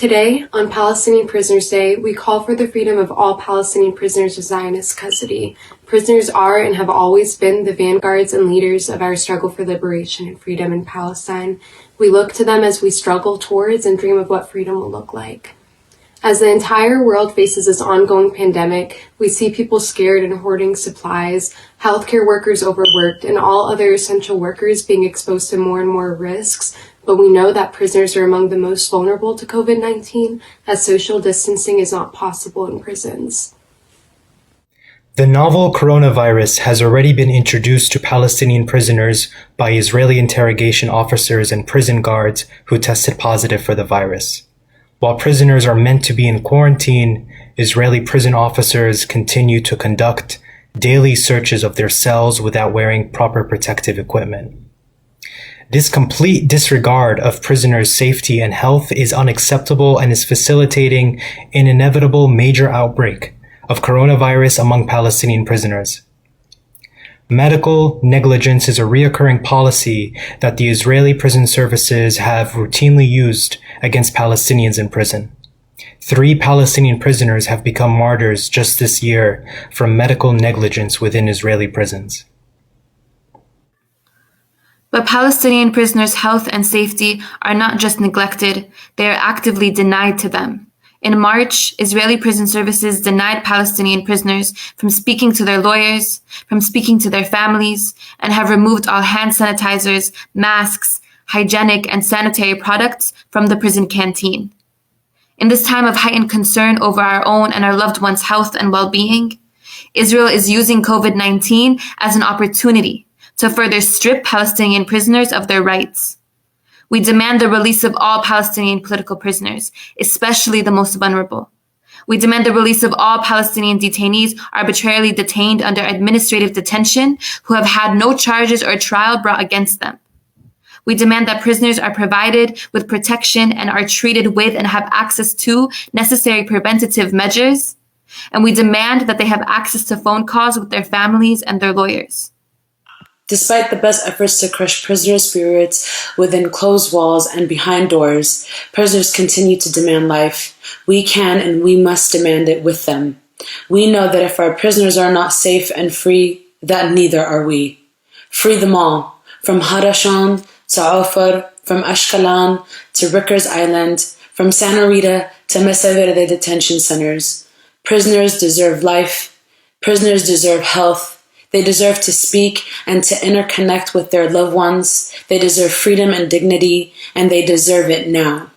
Today, on Palestinian Prisoners Day, we call for the freedom of all Palestinian prisoners of Zionist custody. Prisoners are and have always been the vanguards and leaders of our struggle for liberation and freedom in Palestine. We look to them as we struggle towards and dream of what freedom will look like. As the entire world faces this ongoing pandemic, we see people scared and hoarding supplies, healthcare workers overworked, and all other essential workers being exposed to more and more risks. But we know that prisoners are among the most vulnerable to COVID-19, as social distancing is not possible in prisons. The novel coronavirus has already been introduced to Palestinian prisoners by Israeli interrogation officers and prison guards who tested positive for the virus. While prisoners are meant to be in quarantine, Israeli prison officers continue to conduct daily searches of their cells without wearing proper protective equipment. This complete disregard of prisoners' safety and health is unacceptable and is facilitating an inevitable major outbreak of coronavirus among Palestinian prisoners. Medical negligence is a reoccurring policy that the Israeli prison services have routinely used against Palestinians in prison. 3 Palestinian prisoners have become martyrs just this year from medical negligence within Israeli prisons. But Palestinian prisoners' health and safety are not just neglected, they are actively denied to them. In March, Israeli prison services denied Palestinian prisoners from speaking to their lawyers, from speaking to their families, and have removed all hand sanitizers, masks, hygienic and sanitary products from the prison canteen. In this time of heightened concern over our own and our loved ones' health and well-being, Israel is using COVID-19 as an opportunity to further strip Palestinian prisoners of their rights. We demand the release of all Palestinian political prisoners, especially the most vulnerable. We demand the release of all Palestinian detainees arbitrarily detained under administrative detention who have had no charges or trial brought against them. We demand that prisoners are provided with protection and are treated with and have access to necessary preventative measures. And we demand that they have access to phone calls with their families and their lawyers. Despite the best efforts to crush prisoners' spirits within closed walls and behind doors, prisoners continue to demand life. We can and we must demand it with them. We know that if our prisoners are not safe and free, that neither are we. Free them all, from Harashan to Ofar, from Ashkelon to Rikers Island, from Santa Rita to Mesa Verde detention centers. Prisoners deserve life. Prisoners deserve health. They deserve to speak and to interconnect with their loved ones. They deserve freedom and dignity, and they deserve it now.